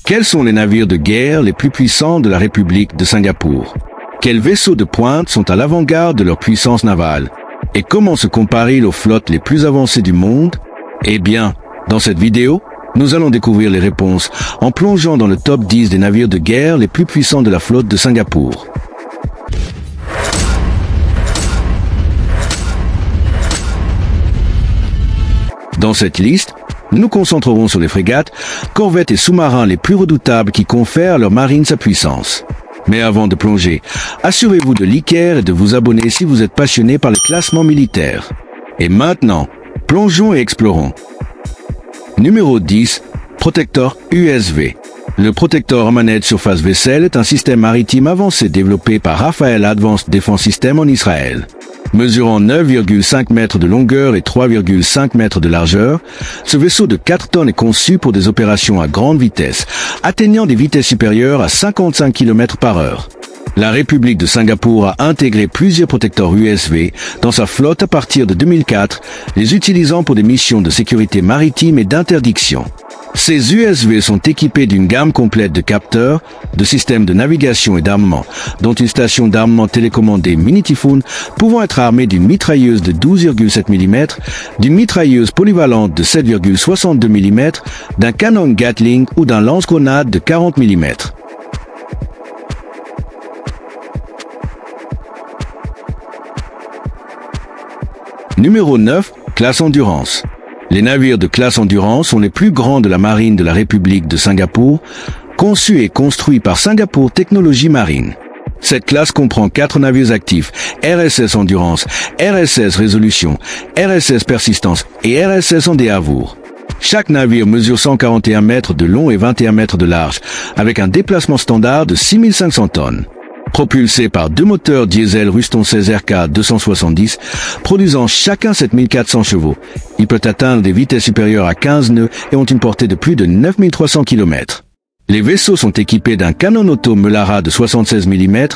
Quels sont les navires de guerre les plus puissants de la République de Singapour? Quels vaisseaux de pointe sont à l'avant-garde de leur puissance navale? Et comment se comparent-ils aux flottes les plus avancées du monde? Eh bien, dans cette vidéo, nous allons découvrir les réponses en plongeant dans le top 10 des navires de guerre les plus puissants de la flotte de Singapour. Dans cette liste, nous nous concentrerons sur les frégates, corvettes et sous-marins les plus redoutables qui confèrent à leur marine sa puissance. Mais avant de plonger, assurez-vous de liker et de vous abonner si vous êtes passionné par les classements militaires. Et maintenant, plongeons et explorons. Numéro 10. Protector USV. Le Protector Managed Surface Vessel est un système maritime avancé développé par Rafael Advanced Defense System en Israël. Mesurant 9,5 mètres de longueur et 3,5 mètres de largeur, ce vaisseau de 4 tonnes est conçu pour des opérations à grande vitesse, atteignant des vitesses supérieures à 55 km/h. La République de Singapour a intégré plusieurs protecteurs USV dans sa flotte à partir de 2004, les utilisant pour des missions de sécurité maritime et d'interdiction. Ces USV sont équipés d'une gamme complète de capteurs, de systèmes de navigation et d'armement, dont une station d'armement télécommandée Mini Typhoon pouvant être armée d'une mitrailleuse de 12,7 mm, d'une mitrailleuse polyvalente de 7,62 mm, d'un canon Gatling ou d'un lance-grenade de 40 mm. Numéro 9. Classe Endurance. Les navires de classe Endurance sont les plus grands de la marine de la République de Singapour, conçus et construits par Singapore Technology Marine. Cette classe comprend 4 navires actifs, RSS Endurance, RSS Résolution, RSS Persistance et RSS Endeavour. Chaque navire mesure 141 mètres de long et 21 mètres de large, avec un déplacement standard de 6500 tonnes. Propulsés par 2 moteurs diesel Ruston 16 RK 270, produisant chacun 7400 chevaux. Il peut atteindre des vitesses supérieures à 15 nœuds et ont une portée de plus de 9300 km. Les vaisseaux sont équipés d'un canon auto Melara de 76 mm,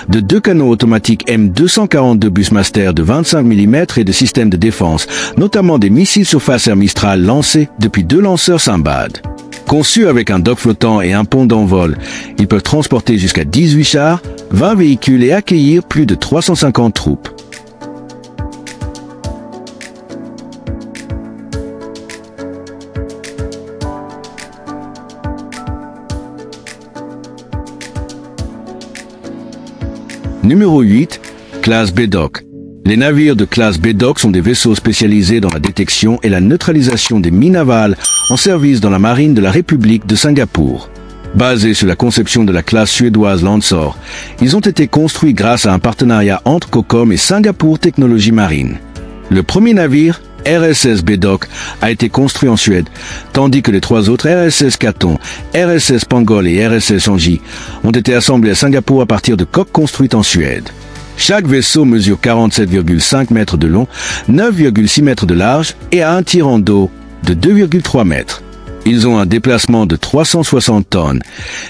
de 2 canons automatiques M242 Bushmaster de 25 mm et de systèmes de défense, notamment des missiles surface air Mistral lancés depuis 2 lanceurs Simbad. Conçus avec un dock flottant et un pont d'envol, ils peuvent transporter jusqu'à 18 chars, 20 véhicules et accueillir plus de 350 troupes. Numéro 8. Classe Bedok. Les navires de classe Bedok sont des vaisseaux spécialisés dans la détection et la neutralisation des mines navales en service dans la marine de la République de Singapour. Basés sur la conception de la classe suédoise Lancer, ils ont été construits grâce à un partenariat entre COCOM et Singapore Technology Marine. Le premier navire, RSS Bedok, a été construit en Suède, tandis que les 3 autres RSS Katon, RSS Pangol et RSS Anji ont été assemblés à Singapour à partir de coques construites en Suède. Chaque vaisseau mesure 47,5 mètres de long, 9,6 mètres de large et a un tirant d'eau de 2,3 mètres. Ils ont un déplacement de 360 tonnes,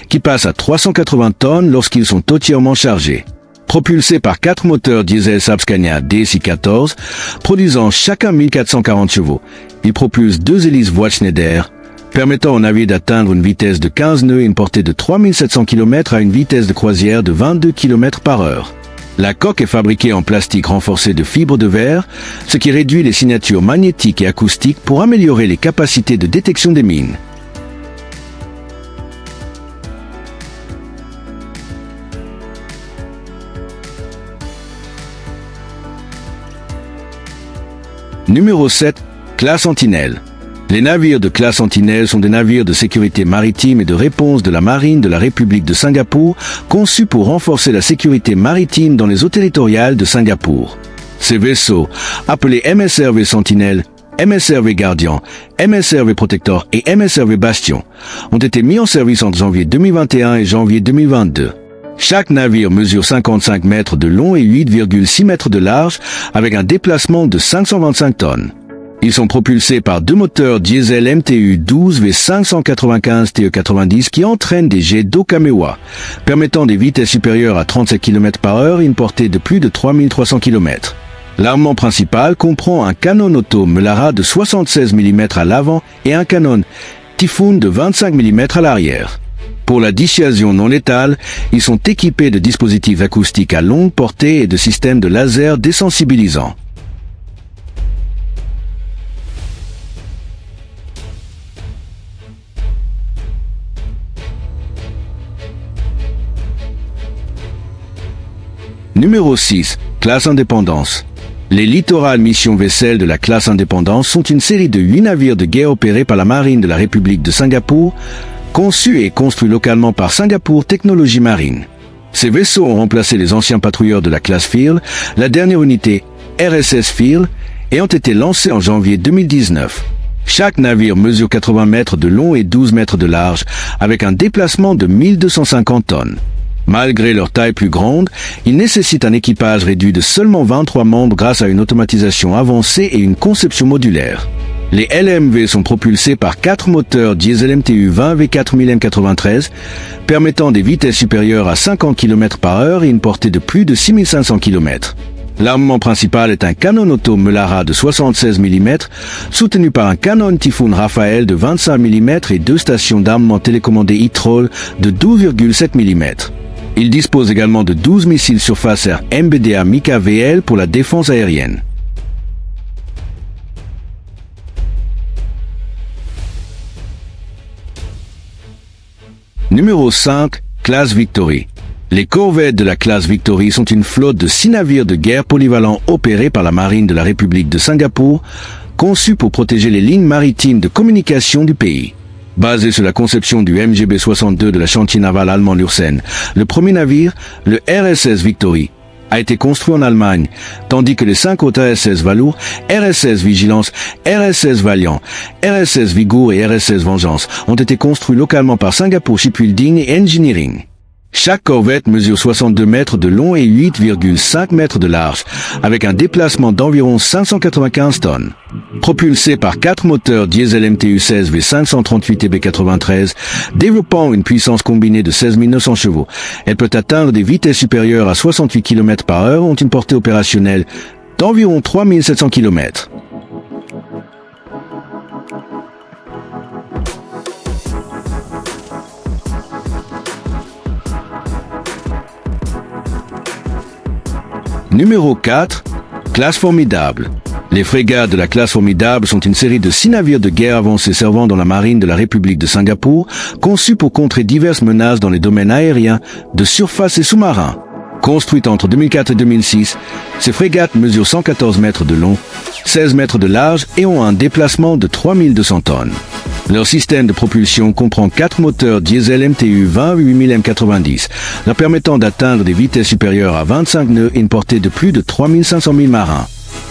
qui passe à 380 tonnes lorsqu'ils sont entièrement chargés. Propulsés par 4 moteurs diesel Saab Scania DSi-14, produisant chacun 1440 chevaux, ils propulsent 2 hélices Voith Schneider, permettant au navire d'atteindre une vitesse de 15 nœuds et une portée de 3700 km à une vitesse de croisière de 22 km/h. La coque est fabriquée en plastique renforcé de fibres de verre, ce qui réduit les signatures magnétiques et acoustiques pour améliorer les capacités de détection des mines. Numéro 7. Classe Sentinelle. Les navires de classe Sentinelle sont des navires de sécurité maritime et de réponse de la marine de la République de Singapour, conçus pour renforcer la sécurité maritime dans les eaux territoriales de Singapour. Ces vaisseaux, appelés MSRV Sentinelle, MSRV Guardian, MSRV Protector et MSRV Bastion, ont été mis en service entre janvier 2021 et janvier 2022. Chaque navire mesure 55 mètres de long et 8,6 mètres de large, avec un déplacement de 525 tonnes. Ils sont propulsés par 2 moteurs diesel MTU 12 V595 TE90 qui entraînent des jets d'eau Kamewa, permettant des vitesses supérieures à 37 km/h et une portée de plus de 3300 km. L'armement principal comprend un canon auto Melara de 76 mm à l'avant et un canon Typhoon de 25 mm à l'arrière. Pour la dissuasion non létale, ils sont équipés de dispositifs acoustiques à longue portée et de systèmes de laser désensibilisants. Numéro 6. Classe Indépendance. Les littorales missions vaisselles de la classe Indépendance sont une série de 8 navires de guerre opérés par la marine de la République de Singapour, conçus et construits localement par Singapour Technologies Marine. Ces vaisseaux ont remplacé les anciens patrouilleurs de la classe Field, la dernière unité RSS Field, et ont été lancés en janvier 2019. Chaque navire mesure 80 mètres de long et 12 mètres de large, avec un déplacement de 1250 tonnes. Malgré leur taille plus grande, ils nécessitent un équipage réduit de seulement 23 membres grâce à une automatisation avancée et une conception modulaire. Les LMV sont propulsés par 4 moteurs diesel MTU 20 V4000 M93, permettant des vitesses supérieures à 50 km/h et une portée de plus de 6500 km. L'armement principal est un canon auto Melara de 76 mm, soutenu par un canon Typhoon Raphael de 25 mm et 2 stations d'armement télécommandées e-Troll de 12,7 mm. Il dispose également de 12 missiles surface air MBDA Mika VL pour la défense aérienne. Numéro 5. Classe Victory. Les corvettes de la classe Victory sont une flotte de 6 navires de guerre polyvalents opérés par la marine de la République de Singapour, conçus pour protéger les lignes maritimes de communication du pays. Basé sur la conception du MGB-62 de la chantier naval allemand Lürssen, le premier navire, le RSS Victory, a été construit en Allemagne, tandis que les 5 autres RSS Valour, RSS Vigilance, RSS Valiant, RSS Vigour et RSS Vengeance ont été construits localement par Singapore Shipbuilding et Engineering. Chaque corvette mesure 62 mètres de long et 8,5 mètres de large, avec un déplacement d'environ 595 tonnes. Propulsée par 4 moteurs diesel MTU 16 V538 EB93, développant une puissance combinée de 16 900 chevaux, elle peut atteindre des vitesses supérieures à 68 km/h, ont une portée opérationnelle d'environ 3700 km. Numéro 4. Classe Formidable. Les frégates de la classe Formidable sont une série de 6 navires de guerre avancés servant dans la marine de la République de Singapour, conçus pour contrer diverses menaces dans les domaines aériens, de surface et sous-marins. Construites entre 2004 et 2006, ces frégates mesurent 114 mètres de long, 16 mètres de large et ont un déplacement de 3200 tonnes. Leur système de propulsion comprend 4 moteurs diesel MTU 20 8000 M90, leur permettant d'atteindre des vitesses supérieures à 25 nœuds et une portée de plus de 3500 000 marins.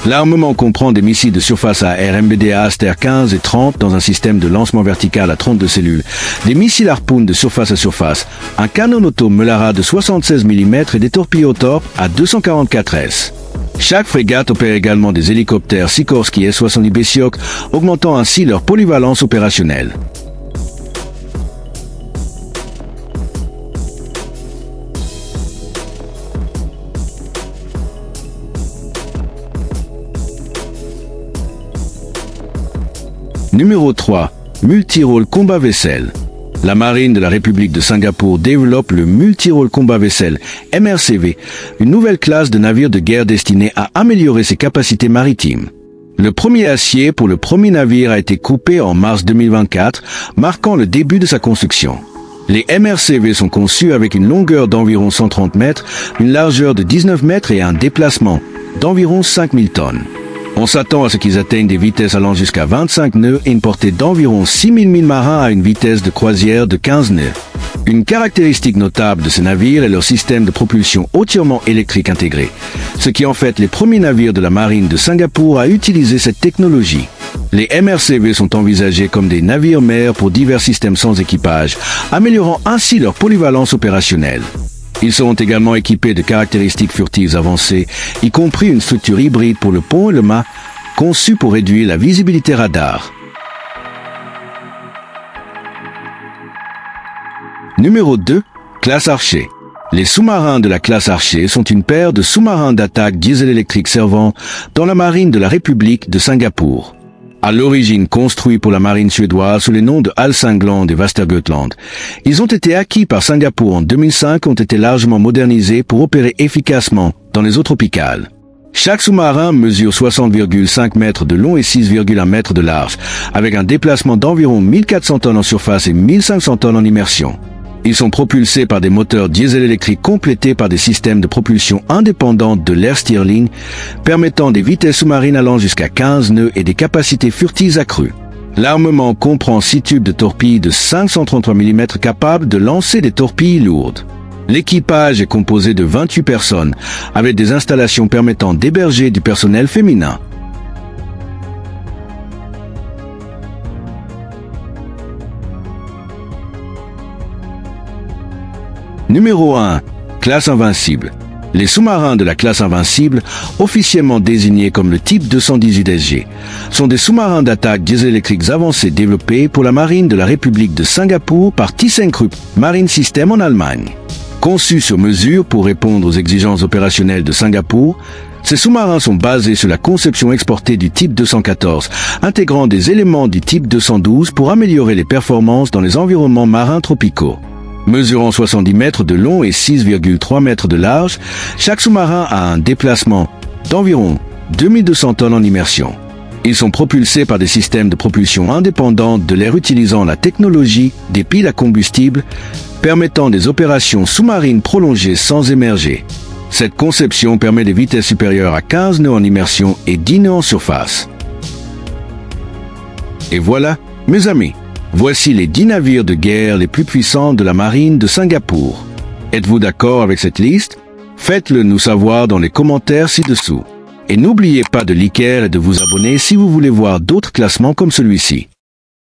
L'armement comprend des missiles de surface à air MBDA Aster 15 et 30 dans un système de lancement vertical à 32 cellules, des missiles Harpoon de surface à surface, un canon auto Melara de 76 mm et des torpilles Torp à 244 S. Chaque frégate opère également des hélicoptères Sikorsky S-70 Bessiok, augmentant ainsi leur polyvalence opérationnelle. Numéro 3. Multirôle combat vaisselle. La marine de la République de Singapour développe le Multirôle combat vaisselle, MRCV, une nouvelle classe de navires de guerre destinée à améliorer ses capacités maritimes. Le premier acier pour le premier navire a été coupé en mars 2024, marquant le début de sa construction. Les MRCV sont conçus avec une longueur d'environ 130 mètres, une largeur de 19 mètres et un déplacement d'environ 5000 tonnes. On s'attend à ce qu'ils atteignent des vitesses allant jusqu'à 25 nœuds et une portée d'environ 6000 milles marins à une vitesse de croisière de 15 nœuds. Une caractéristique notable de ces navires est leur système de propulsion entièrement électrique intégré, ce qui en fait les premiers navires de la marine de Singapour à utiliser cette technologie. Les MRCV sont envisagés comme des navires-mères pour divers systèmes sans équipage, améliorant ainsi leur polyvalence opérationnelle. Ils seront également équipés de caractéristiques furtives avancées, y compris une structure hybride pour le pont et le mât, conçue pour réduire la visibilité radar. Numéro 2. Classe Archer. Les sous-marins de la classe Archer sont une paire de sous-marins d'attaque diesel-électrique servant dans la marine de la République de Singapour. À l'origine construits pour la marine suédoise sous les noms de Hälsingland et Västergötland, ils ont été acquis par Singapour en 2005 et ont été largement modernisés pour opérer efficacement dans les eaux tropicales. Chaque sous-marin mesure 60,5 mètres de long et 6,1 mètres de large, avec un déplacement d'environ 1400 tonnes en surface et 1500 tonnes en immersion. Ils sont propulsés par des moteurs diesel-électriques complétés par des systèmes de propulsion indépendantes de l'air Stirling, permettant des vitesses sous-marines allant jusqu'à 15 nœuds et des capacités furtives accrues. L'armement comprend 6 tubes de torpilles de 533 mm capables de lancer des torpilles lourdes. L'équipage est composé de 28 personnes, avec des installations permettant d'héberger du personnel féminin. Numéro 1. Classe Invincible. Les sous-marins de la classe Invincible, officiellement désignés comme le type 218 SG, sont des sous-marins d'attaque diesel-électriques avancés développés pour la marine de la République de Singapour par ThyssenKrupp Marine System en Allemagne. Conçus sur mesure pour répondre aux exigences opérationnelles de Singapour, ces sous-marins sont basés sur la conception exportée du type 214, intégrant des éléments du type 212 pour améliorer les performances dans les environnements marins tropicaux. Mesurant 70 mètres de long et 6,3 mètres de large, chaque sous-marin a un déplacement d'environ 2200 tonnes en immersion. Ils sont propulsés par des systèmes de propulsion indépendantes de l'air utilisant la technologie des piles à combustible, permettant des opérations sous-marines prolongées sans émerger. Cette conception permet des vitesses supérieures à 15 nœuds en immersion et 10 nœuds en surface. Et voilà, mes amis, voici les 10 navires de guerre les plus puissants de la marine de Singapour. Êtes-vous d'accord avec cette liste? Faites-le nous savoir dans les commentaires ci-dessous. Et n'oubliez pas de liker et de vous abonner si vous voulez voir d'autres classements comme celui-ci.